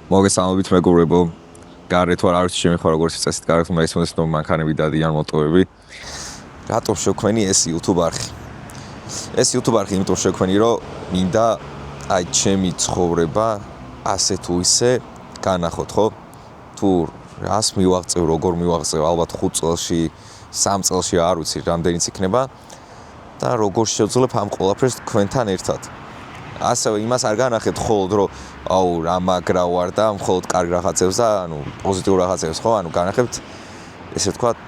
მოგესალმებით მეგობრებო. გარეთ ვარ, არ ვიცი შემიხარ როგორც წესით კარგად უნდა ისმოდეს რომ მანქანები დადიან მოტოები. რატომ შეგვქენი ეს YouTube არხი? ეს YouTube არხი იმიტომ შეგვქენი რომ მინდა აი ჩემი ცხოვრება ასე თუ ისე განახოთ, ხო? თუ რას მივაღწევ, როგორ მივაღწევ, ალბათ 5 წელში, 3 წელში არ ვიცი, რამდენიც იქნება და როგორ შევძლებ ამ ყველაფერს თქვენთან ერთად. ასევე იმას არ განახეთ ხოლოდ რომ აუ რა მაგრა ვარ და მხოლოდ კარგ რაღაცებს და ანუ პოზიტიურ რაღაცებს ხო ანუ განახებთ ესე ვთქვათ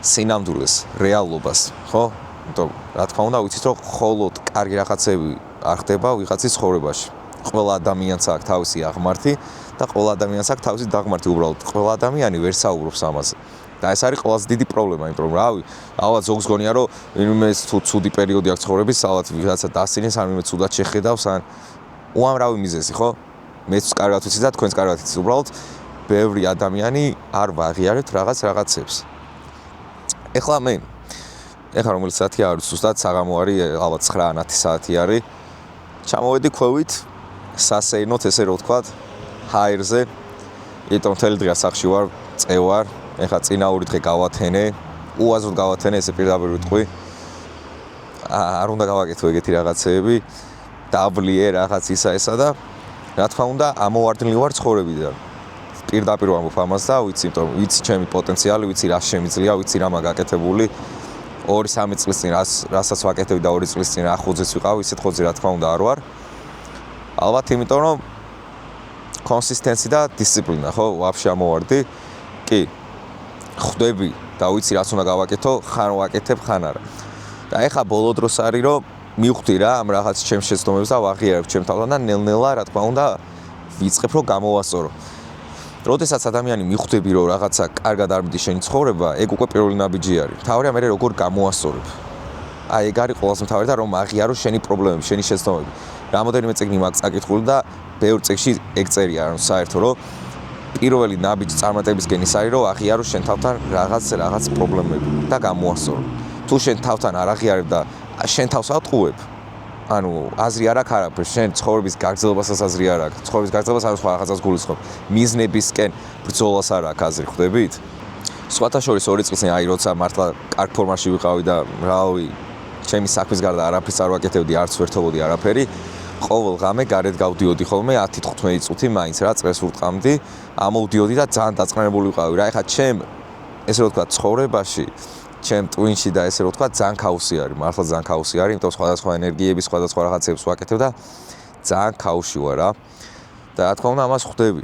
სინამდვილეს რეალობას ხო იმიტომ რა თქმა უნდა ვიცით რომ მხოლოდ კარგი რაღაცები არ ხდება ვიღაცის ცხოვრებაში ყველა ადამიანს აქვს თავისი აღმართი და ყველა ადამიანს აქვს თავისი დაღმართი უბრალოდ ყველა ადამიანი ვერ საუბრობს ამაზე და ეს არის ყველაზე დიდი პრობლემა იმიტომ რომ რავი ალბათ ზოგს გონია რომ იმეს თუ ცუდი პერიოდი აქვს ცხოვრების ალბათ ვიღაცა დასცინეს ან იმეც ცუდად შეხედავს ან უამრავი მიზეზი ხო მეც კარგად ვიცი და თქვენც კარგად იცით უბრალოდ ბევრი ადამიანი არ ვაღიარებთ რაღაცებს ეხლა რომელი საათი არის ზუსტად საღამო არის ალბათ 9:10 საათი არის ჩამოვედი ქვევით სასეირნოთ ესე რომ ვთქვათ ჰაერზე იმიტომ მთელი დღე სახში ვარ წევარ ეხლა წინაური დღე გავათენე უაზროდ გავათენე ესე პირდაპირ ვიტყვი არ უნდა გავაკეთო ეგეთი რაღაცეები დაბლიე რაღაც ისა და რა თქმა უნდა ამოვარდნილი ვარ ცხოვრებიდან პირდაპირ ვამბობ ამას და ვიცი იმიტომ ვიცი ჩემი პოტენციალი ვიცი რა შემიძლია ვიცი რა მაგ აკეთებული 2-3 წლის წინ რასაც ვაკეთებდი და 2 წლის წინ რა ხოძეც ვიყავ ისეთ ხოძე რა თქმა უნდა არ ვარ ალბათ იმიტომ რომ კონსისტენცი და დისციპლინა ხო ვაფშე ამოვარდი კი ხვდები და ვიცი რაც უნდა გავაკეთო ხან ვაკეთებ ხან არა და ეხა ბოლო დროს არის რომ მივხვდი რა ამ რაღაც ჩემს შეცდომებს და ვაღიარებ ჩემ თავთან და ნელ-ნელა რა თქმა უნდა ვიწყებ რომ გამოვასწორო. როდესაც ადამიანი მივხვდები რომ რაღაცა კარგად არ მიდის შენი ცხოვრება, ეგ უკვე პირველი ნაბიჯი არის. თავარია მე როგორ გამოვასწორებ. აი ეგ არის ყველაზე მთავარი და რომ აღიარო შენი პრობლემები, შენი შეცდომები. რამოდენიმე წიგნი მაქვს წაკითხული და ბევრ წიგნში ეგ წერია რომ საერთო რომ პირველი ნაბიჯი წარმატებისკენ ის არის რომ აღიარო შენ თავთან რაღაც პრობლემები და გამოვასწორო. თუ შენ თავთან არ აღიარებ და შენ თავს ატყუებ ანუ აზრი არ აქვს არაფერს შენ ცხოვრების გაგრძელებასაც აზრი არ აქვს ცხოვრების გაგრძელებას არ სხვა რაღაცას გულისხმობ მიზნებისკენ ბრძოლას არ აქვს აზრი ხვდებით სხვათა შორის 2 წლის წინ აი როცა მართლა კარგ ფორმაში ვიყავი და რავი ჩემი საქმის გარდა არაფერს არ ვაკეთებდი არც ვერთობოდი არაფერი ყოველ ღამე გარეთ გავდიოდი ხოლმე 10-15 წუთი მაინც რა წრეს ვურტყამდი ამოვდიოდი და ძალიან დაწყნარებული ვიყავი რა ეხლა ჩემ ესე რომ ვთქვა ცხოვრებაში ჩემ ტვინში და ესე რომ ვთქვა ძალიან ქაოსი არის, მართლა ძალიან ქაოსი არის, იმიტომ სხვადასხვა ენერგიები, სხვადასხვა რაღაცებს ვაკეთებ და ძალიან ქაოსში ვარ რა. და რა თქმა უნდა ამას ხვდები.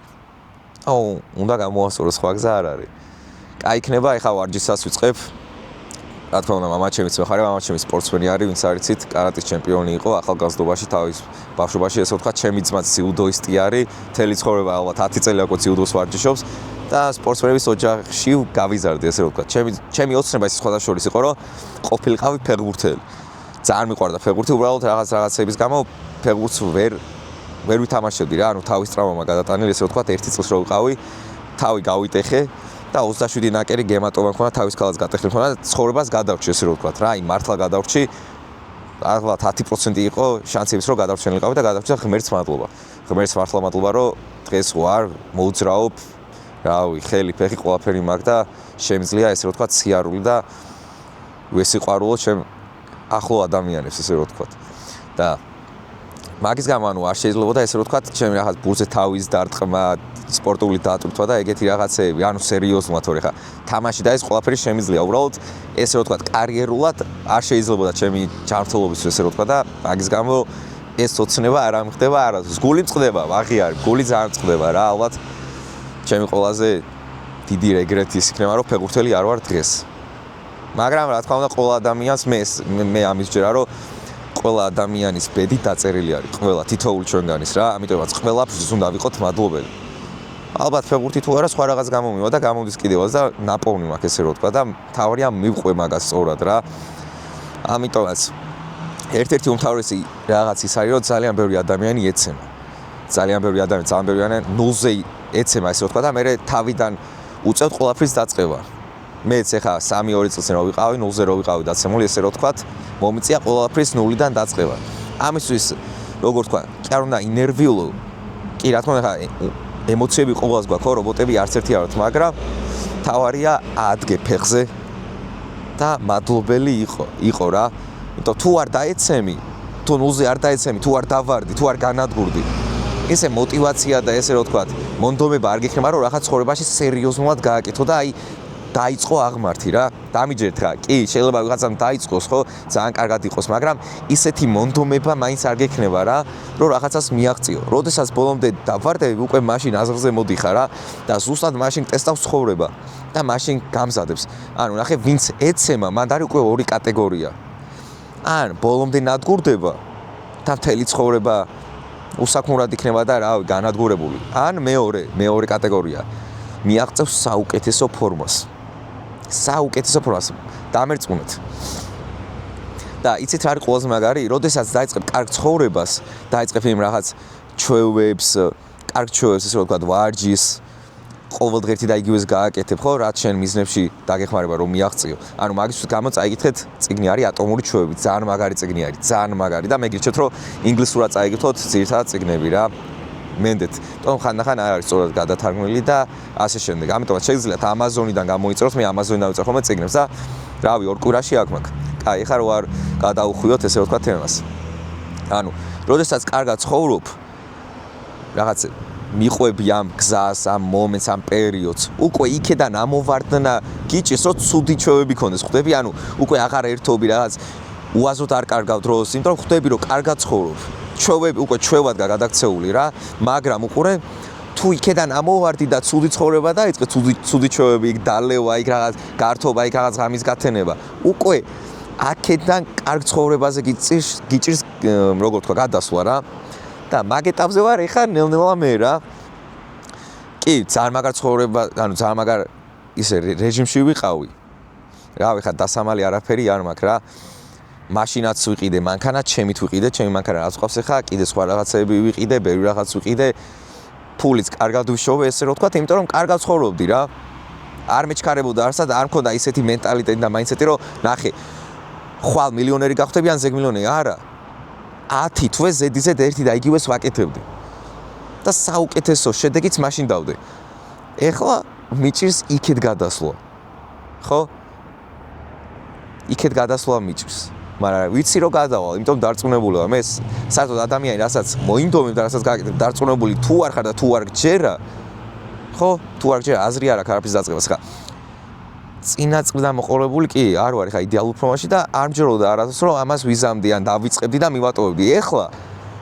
აუ, უნდა გამოვასწორო სხვა გზა არ არის. კაი იქნება, ეხლა ვარჯიშსაც ვიწყებ. რა თქმა უნდა, მამაჩემიც მეხარია, მამაჩემი სპორტსმენი არის, ვინც არ იცით, კარატის ჩემპიონი იყო ახალგაზრდობაში, თავის ბავშვობაში, ესე ვთქვა, ჩემი ძმაც ძიუდოისტი არის, მთელი ცხოვრება ალბათ 10 წელი აქვს ძიუდოს ვარჯიშობს. და სპორტსმენების ოჯახში გავიზარდი ესე ვთქვათ. ჩემი ოცნება ის სხვადასხვა შორის იყო, რომ ყოფილიყავი ფეხბურთელი. ძალიან მიყვარდა ფეხბურთი, უბრალოდ რაღაცების გამო ფეხბურთს ვერ ვითამაშებდი რა, ანუ თავის ტრავმა გადატანილი ესე ვთქვათ, 1 წელს რო ვიყავი, თავი გავიტეხე და 27 ნაკერი გემატომა მქონდა, თავის ქალას გატეხილი მქონდა და ცხოვრებას გადავრჩი ესე რო ვთქვათ რა, აი მართლა გადავრჩი. ალბათ 10% იყო შანსების რომ გადავრჩენილიყავი და გადავრჩი და ღმერთს მადლობა. ღმერთს მართლა მადლობა, რომ დღეს ვარ, მოუძრაობ რავი, ხელი, ფეხი, ყველაფერი მაქვს და შემიძლია ესე რომ ვთქვათ, სიარული და ვესიყვარულო ჩემ ახლო ადამიანებს ესე რომ ვთქვათ. და მაგის გამო ანუ არ შეიძლებოდა ესე რომ ვთქვათ, ჩემი რაღაც ბურთზე თავის დარტყმა, სპორტული დატვირთვა და ეგეთი რაღაცეები, ანუ სერიოზულად თორე ხა თამაში და ეს ყველაფერი შემიძლია. უბრალოდ ესე რომ ვთქვათ, კარიერულად არ შეიძლებოდა ჩემი ჯანმრთელობის ესე რომ ვთქვათ და მაგის გამო ეს ოცნება არ ამხდება არასდროს. გული მწყდება, ვაღიარებ, გული ძალიან მწყდება რა, ალბათ ჩემი ყველაზე დიდი რეგრეტი ის იქნება რომ ფეხბურთელი არ ვარ დღეს. მაგრამ რა თქმა უნდა ყველა ადამიანს მე ამის ჯერა რომ ყველა ადამიანის ბედი დაწერილი არის ყველა თითოეული ჩვენგანის რა ამიტომაც ყველაფერს უნდა ვიყოთ მადლობელი. ალბათ ფეხბურთი თუ არა სხვა რაღაც გამომივა და გამოდის კიდევაც და ნაპოვნი მაქვს ესე რომ ვთქვა და თავარია მივყვე მაგას სწორად რა. ამიტომაც ერთ-ერთი უმთავრესი რაღაც ის არის რომ ძალიან ბევრი ადამიანი ეცემა. ძალიან ბევრი ადამიანი ნულზე ეცემა ესე ვთქვა და მე თავიდან უწევთ ყველაფრის დაწყება. მეც ეხა 3-2 წელს რო ვიყავი, ნულზე რო ვიყავი დაცემული ესე რო ვთქვათ, მომიწია ყველაფრის ნულიდან დაწყება. ამისთვის როგორ ვთქვა, კი არ უნდა ინერვიულო. კი რა თქმა უნდა ემოციები ყოველას გვაქვს, ხო, რობოტები არც ერთი არ ვართ, მაგრამ თავარია ადგე ფეხზე და მადლობელი იყო რა. იმიტომ თუ არ დაეცემი, თუ ნულზე არ დაეცემი, თუ არ დავარდი, თუ არ განადგურდი, ესე мотивация და ესე რო თქვა, მონდომება არ გიქნება, რომ რაღაც ცხოვრებაში სერიოზულად გააკეთო და აი დაიწყო აღმართი რა. დამიჯერთ რა. კი, შეიძლება ვიღაცამ დაიწყოს, ხო, ძალიან კარგად იყოს, მაგრამ ისეთი მონდომება მაინც არ გექნება რა, რომ რაღაცას მიაღწიო. როდესაც ბოლომდე დავარდები, უკვე მაშინ აზრზე მოდიხარ რა და ზუსტად მაშინ ტესტავს ცხოვრება და მაშინ გამზადებს. ანუ ნახე, ვინც ეცემა, მანდ არის უკვე ორი კატეგორია. ან ბოლომდე ნადგურდება და მთელი ცხოვრება უსაქმურად იქნება და რავი, განადგურებული. ან მეორე კატეგორია. მიაღწევს საუკეთესო ფორმას. საუკეთესო ფორმას დამერწმუნეთ. და იცით რა არის ყველაზე მაგარი? როდესაც დაიწყებ კარგ ცხოვრებას, დაიწყებ იმ რაღაც ჩვევებს, კარგ ჩვევებს, ესე რომ ვთქვათ, ვარჯის, ყოველდღიერთი და იგივეს გააკეთებ, ხო, რაც შენ მიზნებში დაგეხმარება რომ მიაღწიო. ანუ მაგისთვის გამო წაიკითხეთ, წიგნი არის ატომური ჩვევები, ძალიან მაგარი წიგნი არის, ძალიან მაგარი და მე გირჩევთ რომ ინგლისურად წაიკითხოთ ძირითადად წიგნები რა. მენდეთ, თუმცა ხანდახან არ არის სწორად გადათარგმნილი და ასე შემდეგ. ამიტომაც შეგიძლიათ Amazon-იდან გამოიწეროთ, მე Amazon-იდან ვიწერე ხოლმე წიგნებს და რავი, ორ კვირაში აქ მაქვს. კაი, ეხლა რო არ გადაუხვიოთ ესე ვთქვა თემას. ანუ, როდესაც კარგად ცხოვრობ, რაღაც მიყვები ამ გზას, ამ მომენტს, ამ პერიოდს, უკვე იქედან ამოვარდნა გიჭირს, რომ ცუდი ჩვევები ქონდეს. ხვდები, ანუ უკვე აღარ ერთობი რაღაც უაზროდ არ კარგავ დროს, იმიტომ რომ ხვდები რომ კარგად ცხოვრობ. ჩვევები უკვე ჩვევად გადაქცეული რა, მაგრამ უყურე თუ იქედან ამოვარდი და ცუდი ცხოვრება დაიწყე, ცუდი ჩვევები, იქ დალევა, იქ რაღაც გართობა, იქ რაღაც ღამის გათენება, უკვე აქედან კარგ ცხოვრებაზე გიჭირს როგორ თქვა, გადასვლა რა. და მაგ ეტაპზე ვარ ეხა ნელ-ნელა მე რა. კი, ძალიან მაგარ ცხოვრება, ანუ ძალიან მაგარ ისე რეჟიმში ვიყავი. რავი, ხა დასამალი არაფერი არ მაქვს რა. მაშინაც ვიყიდე, მანქანაც ჩემით ვიყიდე, ჩემი მანქანა რაც ყავს ახლა, კიდე სხვა რაღაცები ვიყიდე, ბევრი რაღაც ვიყიდე. ფულიც კარგად ვიშოვე, ესე რომ ვთქვათ, იმიტომ რომ კარგად ცხოვრობდი რა. არ მეჩქარებოდა არსად, არ მქონდა ისეთი მენტალიტეტი და მაინდსეტი, რომ ნახე, ხვალ მილიონერი გახდები ან ზეგ მილიონერი, არა. 10 თვე ზედიზედ ერთი და იგივეს ვაკეთებდი. და საუკეთესო შედეგიც მაშინ დავდე. ეხლა მიჭირს იქეთ გადასვლა. ხო? იქეთ გადასვლა მიჭირს. მაგრამ ვიცი რომ გადავალ, იმიტომ დარწმუნებული ვარ. მე საერთოდ ადამიანი, რასაც მოინდომებ და რასაც გააკეთებ, დარწმუნებული თუ არ ხარ და თუ არ გჯერა, ხო? თუ არ გჯერა, აზრი არ აქვს არაფრის დაწყებას, ხა. წინა წლიდან მოყოლებული კი არ ვარ ხა იდეალურ ფორმაში და არ მჯეროდა არასდროს რომ ამას ვიზამდი ან დავიწყებდი და მივატოვებდი. ეხლა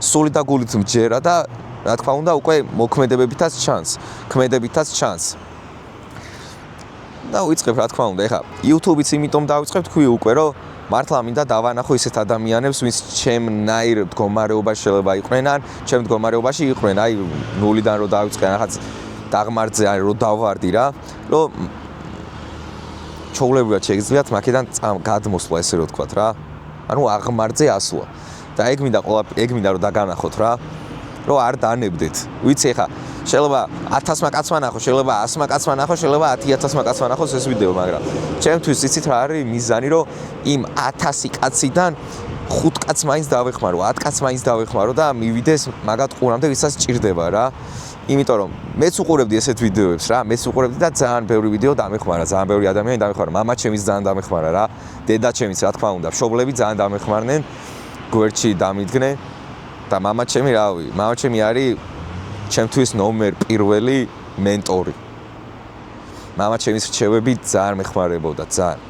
სული და გულით მჯერა და რა თქმა უნდა უკვე მოქმედებებითაც ჩანს. და ვიწყებ რა თქმა უნდა. ეხლა YouTube-იც იმიტომ დავიწყებ თქვი უკვე რომ მართლა მინდა დავანახო ისეთ ადამიანებს, ვინც ჩემნაირ მდგომარეობაში შეიძლება იყვნენ ან ჩემ მდგომარეობაში იყვნენ. აი ნულიდან რომ დავიწყე რაღაც დაღმართზე ან რომ დავარდი რა, რომ ჩაულებრივად შეგიძლიათ მაქედან გადმოსვლა ესე რო ვთქვათ რა. ანუ აღმართზე ასვლა. და ეგ მინდა რომ დაგანახოთ რა. რომ არ დანებდეთ. ვიცი ხა, შეიძლება 1000-მა კაცმა ნახო, შეიძლება 100-მა კაცმა ნახო, შეიძლება 10000-მა კაცმა ნახოს ეს ვიდეო, მაგრამ ჩემთვის იცით რა არის მიზანი, რომ იმ 1000 კაციდან 5 კაცს მაინც დავეხმარო, 10 კაცს მაინც დავეხმარო და მივიდეს მაგათ ყურამდე, ვისაც ჭირდება რა. იმიტომ რომ მეც უყურებდი ესეთ ვიდეოებს რა, მეც უყურებდი და ძალიან ბევრი ვიდეო დამეხმარა, ძალიან ბევრი ადამიანი დამეხმარა, მამა ჩემიც ძალიან დამეხმარა რა, დედა ჩემიც რა თქმა უნდა, მშობლები ძალიან დამეხმარნენ, გვერდში დამიდგნენ და მამა ჩემი რავი, მამა ჩემი არის ჩემთვის ნომერ პირველი მენტორი. მამა ჩემის რჩევები ძალიან მეხმარებოდა, ძალიან.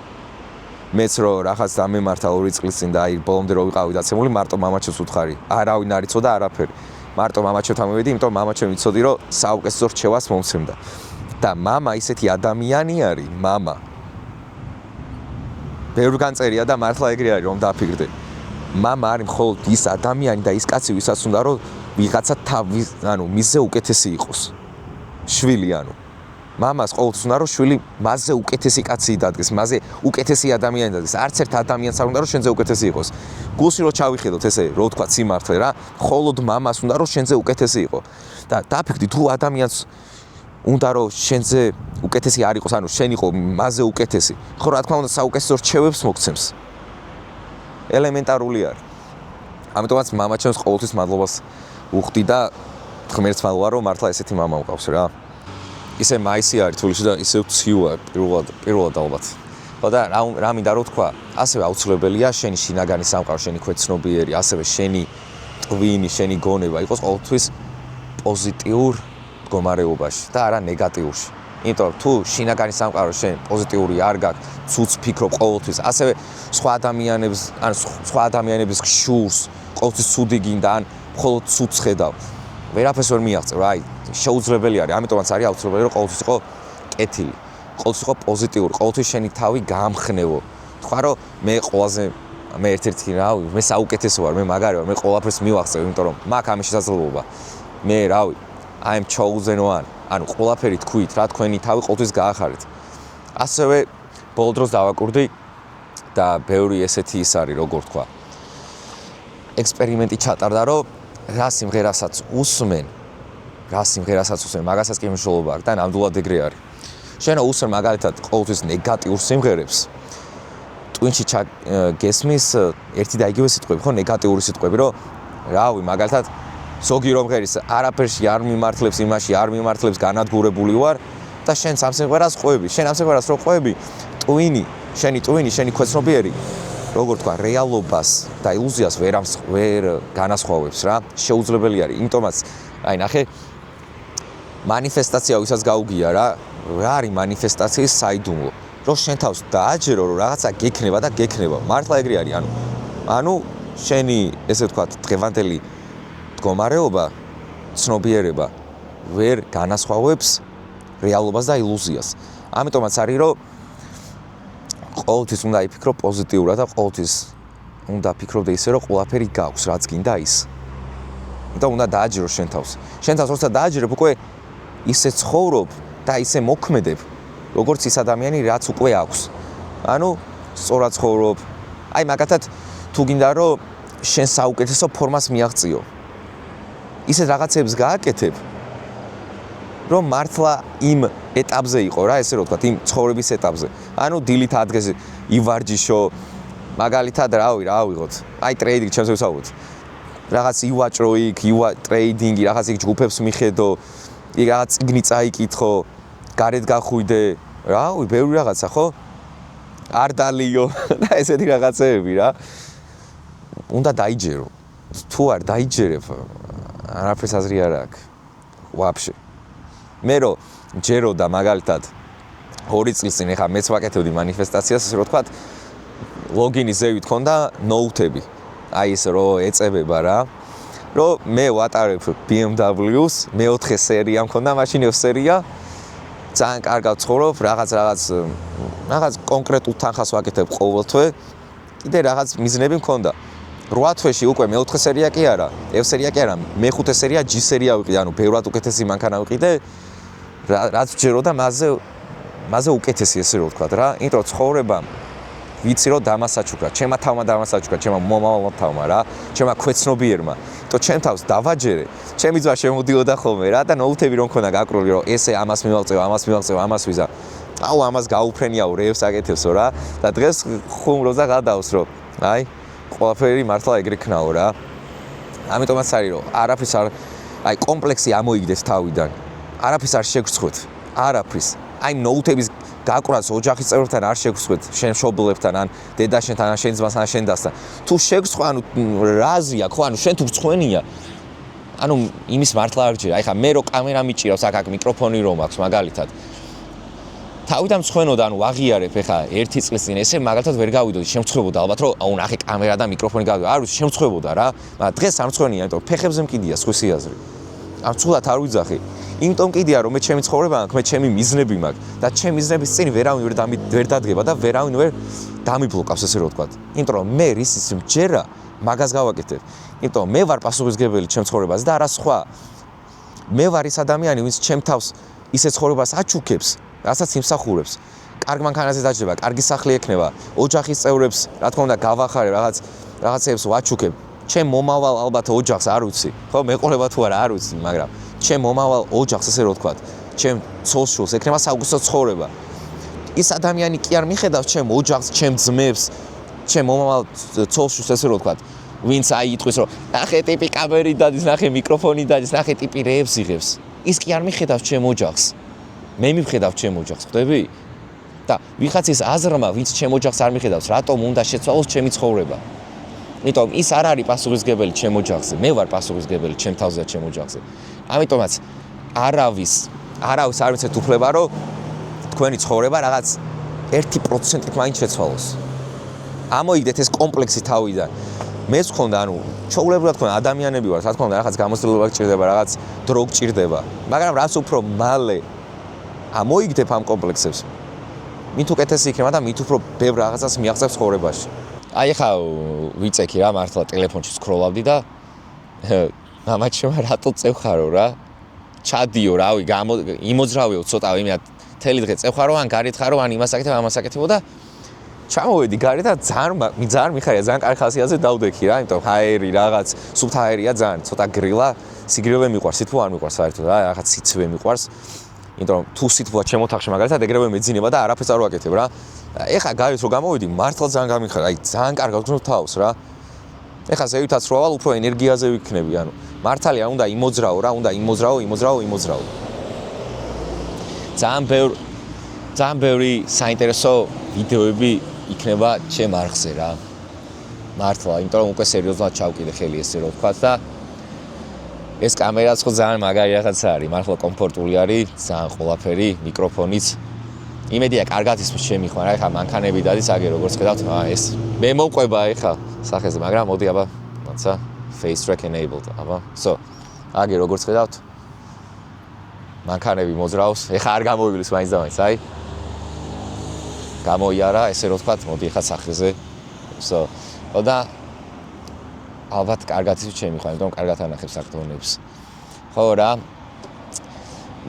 მეც რო რაღაც დამემართა 2 წლის წინ და აი ბოლომდე რო ვიყავი დაცემული, მარტო მამაჩემს უთხარი, არავინ არ იცოდა არაფერი. მარტო მამაჩემთან მივედი, იმიტომ მამაჩემ იცოდი, რომ საუკეთესო რჩევას მომცემდა. და მამა ისეთი ადამიანი არის, მამა. ბევრი განწერია და მართლა ეგრე არის, რომ დაფიქრდე. მამა არის მხოლოდ ის ადამიანი და ის კაცი, ვისაც უნდა რომ ვიღაცა თავის, ანუ მისზე უკეთესი იყოს. შვილი ანუ. მამას ყოველთვის უნდა რომ შვილი მასზე უკეთესი კაცი დადგეს, მასზე უკეთესი ადამიანი დადგეს. არც ერთ ადამიანს არ უნდა რომ შენზე უკეთესი იყოს. გულში რო ჩავიხედოთ ესე, რო ვთქვა სიმართლე რა, მხოლოდ მამას უნდა რომ შენზე უკეთესი იყო. და დაფიქრდი თუ ადამიანს უნდა რომ შენზე უკეთესი არ იყოს, ანუ შენ იყო მასზე უკეთესი. ხო რა თქმა უნდა საუკეთესო რჩევებს მოგცემს. ელემენტარული არის. ამიტომაც მამაჩემს ყოველთვის მადლობას უხდი და ღმერთს მალვა რომ მართლა ესეთი მამა მყავს რა. ისე მაისი არის თბილისში და ისე ცივა პირველად ალბათ. ხო და რა მინდა რომ თქვა, ასევე აუცილებელია შენი შინაგანი სამყარო, შენი ქვეცნობიერი, ასევე შენი ტვინი, შენი გონება იყოს ყოველთვის პოზიტიურ მდგომარეობაში და არა ნეგატიურში. იმიტომ თუ შინაგანი სამყარო შენ პოზიტიური არ გაქვს, ცუც ფიქრობ ყოველთვის, ასევე სხვა ადამიანების შურს ყოველთვის ცუდი გინდა ან მხოლოდ ცუდს ხედავ. ვერაფერს ვერ მიაღწევ რა, შეუძლებელი არის, ამიტომაც არის აუცილებელი რომ ყოველთვის იყო კეთილი, ყოველთვის იყო პოზიტიური, ყოველთვის შენი თავი გაამხნევო. თქვა რომ მე ყველაზე მე ერთ-ერთი რავი, მე საუკეთესო ვარ, მე მაგარი ვარ, მე ყველაფერს მივაღწევ, იმიტომ რომ მაქვს ამის შესაძლებლობა. მე რავი, I am chosen one. ანუ ყველაფერი თქვით რა თქვენი თავი ყოველთვის გაახარეთ. ასევე ბოლო დროს დავაკურდი და ბევრი ესეთი ის არის, როგორ თქვა. ექსპერიმენტი ჩატარდა, რომ რა სიმღერასაც usmen, მაგასაც კი მნიშვნელობა აქვს და ნამდვილად ეგრე არის. შენო usmen მაგალითად ყოველთვის ნეგატიურ სიმღერებს. ტვინში გესმის ერთი და იგივე სიტყვები, ხო, ნეგატიური სიტყვები, რომ რავი, მაგალითად ზოგი რომ ღერის არაფერში არ მიმართლებს, იმაში არ მიმართლებს, განადგურებული ვარ და შენ ამ სიმღერას ყვები. შენ ამ სიმღერას რო ყვები, შენი ქვეცნობიერი, როგორ თქვა, რეალობას და ილუზიას ვერ განასხვავებს რა. შეუძლებელი არის. იმიტომაც, აი ნახე, მანიფესტაცია ვისაც გაუგია რა არის მანიფესტაციის საიდუმლო. რომ შენ თავს დააჯერო, რომ რაღაცა გექნება და გექნება. მართლა ეგრე არის, ანუ შენი ესე ვთქვათ, დღევანდელი მდგომარეობა, ცნობიერება ვერ განასხვავებს რეალობას და ილუზიას. ამიტომაც არის, რომ ყოველთვის უნდა იფიქრო პოზიტიურად და ყოველთვის უნდა ფიქრობდე ისე, რომ ყველაფერი გაქვს, რაც გინდა ის. იმიტომ უნდა დააჯერო შენ თავს. შენ თავს როცა დააჯერებ, უკვე ისე ცხოვრობ და ისე მოქმედებ, როგორც ის ადამიანი, რაც უკვე აქვს. ანუ სწორად ცხოვრობ. აი მაგათად თუ გინდა რომ შენ საუკეთესო ფორმას მიაღწიო. ისეთ რაღაცებს გააკეთებ, რომ მართლა იმ ეტაპზე იყო რა, ესე რომ ვთქვათ, იმ ცხოვრების ეტაპზე. ანუ დილით ადგეს ივარჯიშო, მაგალითად რა ვიღოთ. აი ტრეიდინგი ჩემს ვისაუბროთ. რაღაც ივაჭრო იქ, ტრეიდინგი, რაღაც იქ ჯგუფებს მიხედო, იქ რაღაც წიგნი წაიკითხო, გარეთ გახვიდე, ბევრი რაღაცა, ხო? არ დალიო და ესეთი რაღაცეები რა. უნდა დაიჯერო. თუ არ დაიჯერებ, არაფერს აზრი არ აქვს. ვაფშე. მე რო ჯერო და მაგალითად 2 წლის წინ ეხა მეც ვაკეთებდი მანიფესტაციას, ესე რომ ვთქვათ, ლოგინის ზევით ქონდა ნოუთები. აი ეს რო ეწებება რა. რომ მე ვატარებ BMW-ს, მე-4 სერია მქონდა, მაშინ F სერია. ძალიან კარგად ცხოვრობ, რაღაც კონკრეტულ თანხას ვაკეთებ ყოველთვე. კიდე რაღაც მიზნები მქონდა. 8 თვეში უკვე მე-4 სერია კი არა, F სერია კი არა, მე-5 სერია G სერია ვიყიდე, ანუ ბევრად უკეთესი მანქანა ვიყიდე. რაც ვჯერო და მასზე უკეთესი ესე რომ ვთქვათ რა. იმიტომ ცხოვრება ვიცი რომ დამასაჩუქრა, ჩემმა თავმა დამასაჩუქრა, ჩემმა მომავალმა თავმა რა, ჩემმა ქვეცნობიერმა. იმიტომ ჩემ თავს დავაჯერე, ჩემი ძმა შემოდიოდა ხოლმე რა და ნოუთები რომ მქონდა გაკრული, რომ ესე ამას მივაღწევ, ამას ვიზა. აუ ამას გაუფრენიაო, რეებს აკეთებსო რა და დღეს ხუმრობს და გადავს რომ აი ყველაფერი მართლა ეგრე ქნაო რა. ამიტომაც არის რომ არაფრის არ აი კომპლექსი ამოიგდეს თავიდან. არაფრის არ შეგწხვეთ. არაფრის. აი ნოუთების გაკვრას ოჯახის წევრებთან არ შეგწხვეთ, შენ მშობლებთან ან დედაშენთან ან შენ ძმასთან ან შენ დასთან. თუ შეგწხვა, ანუ რაზია, ხო, ანუ შენ თუ მწხვენია. ანუ იმის მართლა არ ჯერა. აი ხა მე რო კამერა მიჭირავს, აქ მიკროფონი რომ აქვს მაგალითად. თავიდან მწხვენოდა, ანუ აღიარებ ეხა 1 წლის წინ ესე მაგალითად ვერ გავიდოდი, შემწხვებოდა ალბათ რომ აუ ნახე კამერა და მიკროფონი გავიდო. არ ვიცი, შემწხვებოდა რა. მაგრამ დღეს არ მწხვენია, იმიტომ ფეხებზე მკიდია სხვისი აზრი. ამ ცუდად არ ვიძახი. იმიტომ კიდია რომ მე ჩემი ცხოვრება აქვს, მე ჩემი მიზნები მაქვს და ჩემი მიზნების წინ ვერავინ ვერ დადგება და ვერავინ ვერ დამიბლოკავს ესე რომ ვთქვათ. იმიტომ რომ მე რისის მჯერა მაგას გავაკეთებ. იმიტომ მე ვარ პასუხისმგებელი ჩემ ცხოვრებაზე და არა სხვა. მე ვარ ის ადამიანი, ვინც ჩემ თავს ისე ცხოვრებას აჩუქებს, რასაც იმსახურებს. კარგ მანქანაზე დაჯდება, კარგი სახლი ექნება, ოჯახის წევრებს, რა თქმა უნდა, გავახარე რაღაცებს ვაჩუქებ. ჩემ მომავალ ალბათ ოჯახს არ ვიცი. ხო, მეყოლება თუ არა არ ვიცი, მაგრამ ჩემ მომავალ ოჯახს ესე რომ ვთქვათ, ჩემ ცოლ-შვილს ექნება საუკეთესო ცხოვრება. ის ადამიანი კი არ მიხედავს ჩემ ოჯახს, ჩემ ძმებს, ჩემ მომავალ ცოლ-შვილს ესე რომ ვთქვათ, ვინც აი იტყვის რომ ნახე ტიპი კამერი დადის, ნახე მიკროფონი დადის, ნახე ტიპი რეებს იღებს. ის კი არ მიხედავს ჩემ ოჯახს. მე მივხედავ ჩემ ოჯახს, ხვდები? და ვიღაცის აზრმა, ვინც ჩემ ოჯახს არ მიხედავს, რატომ უნდა შეცვალოს ჩემი ცხოვრება? იმიტომ ის არ არის პასუხისმგებელი ჩემ ოჯახზე. მე ვარ პასუხისმგებელი ჩემ თავზე და ჩემ ოჯახზე. ამიტომაც არავის არ მიცეთ უფლება, რომ თქვენი ცხოვრება რაღაც 1%-ით მაინც შეცვალოს. ამოიგდეთ ეს კომპლექსი თავიდან. მეც ხონდა, ანუ ჩაულებრივად თქვენ ადამიანები ვართ, რა თქმა უნდა, რაღაც გამოცდილება გჭირდება, რაღაც დრო გჭირდება, მაგრამ რაც უფრო მალე ამოიგდებ ამ კომპლექსებს, მით უკეთესი იქნება და მით უფრო ბევრ რაღაცას მიაღწევს ცხოვრებაში. აი ხა ვიწექი რა, მართლა ტელეფონში სკროლავდი და მამაჩემ რატო წევხარო რა? ჩადიო, რავი, იმოძრავიო ცოტა, იმეა თელი დღე წევხარო, ან გარითხარო, ან იმას აკეთებ, ამას აკეთებო და ჩამოვედი გარეთ და ძალიან მიხარია, ძალიან კარგი ხასიათზე დავდექი რა, იმიტომ ჰაერი რაღაც, სუფთა ჰაერია ძალიან, ცოტა გრილა, სიგრილე მიყვარს, სითბო არ მიყვარს საერთოდ რა, რაღაც სიცივე მიყვარს. იმიტომ თუ სითბოა ჩემ ოთახში მაგალითად ეგრევე მეძინება და არაფერს არ ვაკეთებ რა. ეხა გარეთ რო გამოვიდი, მართლა ძალიან გამიხარა, აი ძალიან კარგად ვგრძნობ თავს რა. ეხა ზევითაც რო ავალ, უფრო ენერგიაზე ვიქნები, ანუ მართალია უნდა იმოძრაო რა, უნდა იმოძრაო. ძალიან ბევრი საინტერესო ვიდეოები იქნება ჩემ არხზე რა. მართლა, იმიტომ რომ უკვე სერიოზულად ჩავკიდე ხელი ესე რო ვთქვა და ეს კამერაც ხო ძალიან მაგარი რაღაცა არის, მართლა კომფორტული არის, ძალიან ყველაფერი, მიკროფონიც. იმედია კარგად ისმის ჩემი ხმა რა, ეხა მანქანები დადის, აგე როგორც ხედავთ, ეს მე მოვყვება ეხა სახეზე, მაგრამ მოდი აბა, მაცა face track enabled, აბა. So, აგე როგორც ხედავთ, მანქანები მოძრაობს, ეხა არ გამოვივლის მაინც და მაინც, აი. გამოიარა, ესე რო ვთქვათ, მოდი ეხა სახეზე. So, და ალბათ კარგად ისმის ჩემი ხმა, იმიტომ კარგად ანახებს აქტონებს. ხო რა.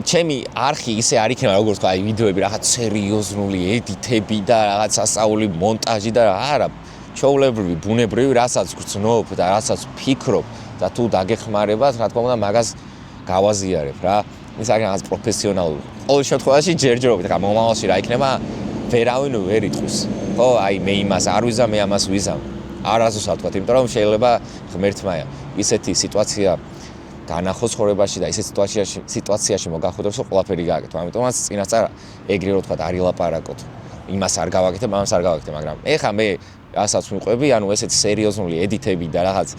ჩემი არხი ისე არ იქნება როგორც თქვა, აი ვიდეოები რაღაც სერიოზული ედიტები და რაღაც სასწაული მონტაჟი და არა, ჩვეულებრივი, ბუნებრივი, რასაც გრძნობ და რასაც ვფიქრობ და თუ დაგეხმარებათ, რა თქმა უნდა, მაგას გავაზიარებ რა. ის არის რაღაც პროფესიონალური. ყოველ შემთხვევაში ჯერჯერობით, რა მომავალში რა იქნება, ვერავინ ვერ იტყვის. ხო, აი მე იმას არ ვიზამ, მე ამას ვიზამ. არასდროს არ ვთქვათ, იმიტომ რომ შეიძლება ღმერთმა ისეთი სიტუაცია განახოს ცხოვრებაში და ისეთ სიტუაციაში მოგახვედროს, რომ ყველაფერი გააკეთო. ამიტომაც წინასწარ ეგრე რო თქვა არ ილაპარაკოთ. იმას არ გავაკეთებ, ამას არ გავაკეთებ, მაგრამ ეხა მე რასაც მიყვები, ანუ ესეთი სერიოზული ედიტები და რაღაც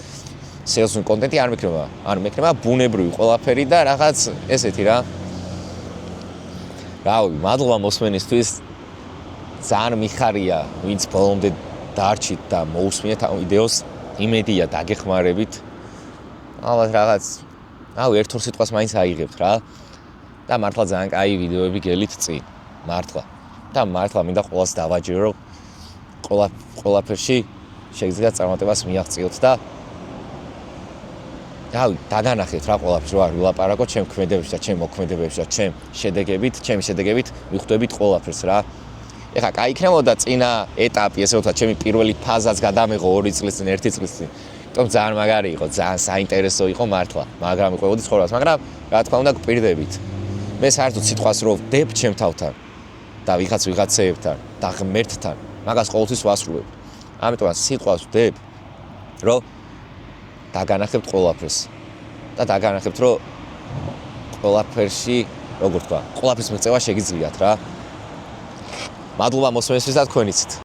სერიოზული კონტენტი არ მექნება. ანუ მექნება ბუნებრივი ყველაფერი და რაღაც ესეთი რა. რავი, მადლობა მოსმენისთვის. ძალიან მიხარია, ვინც ბოლომდე დარჩით და მოусმინეთ ამ ვიდეოს. იმედია დაგეხმარებით. ალბათ რაღაც ერთ-ორ სიტყვას მაინც აიღებთ რა. და მართლა ძალიან კაი ვიდეოები გელით წინ. მართლა. და მართლა მინდა ყველას დავაჯერო, ყველაფერში შეგიძლიათ წარმატებას მიაღწიოთ და დაგანახეთ რა ყველაფერს, რა ვილაპარაკოთ ჩემ ქმედებებში და ჩემ მოქმედებებში და ჩემი შედეგებით მიხვდებით ყველაფერს რა. ეხა კაი იქნებოდა წინა ეტაპი, ესე ვთქვათ, ჩემი პირველი ფაზაც გადამეღო 2 წლის წინ, 1 წლის წინ. თუმცა ძალიან მაგარი იყო, ძალიან საინტერესო იყო მართლა, მაგრამ მიყვებოდი ცხოვრებას, მაგრამ რა თქმა უნდა გვპირდებით. მე საერთოდ სიტყვას რო ვდებ ჩემ თავთან და ვიღაცეებთან და ღმერთთან, მაგას ყოველთვის ვასრულებ. ამიტომაც სიტყვას ვდებ, რომ დაგანახებთ ყველაფერს და დაგანახებთ, რომ ყველაფერში, როგორ თქვა, ყველაფრის მიღწევა შეგიძლიათ რა. მადლობა მოსმენისთვის და თქვენიცით.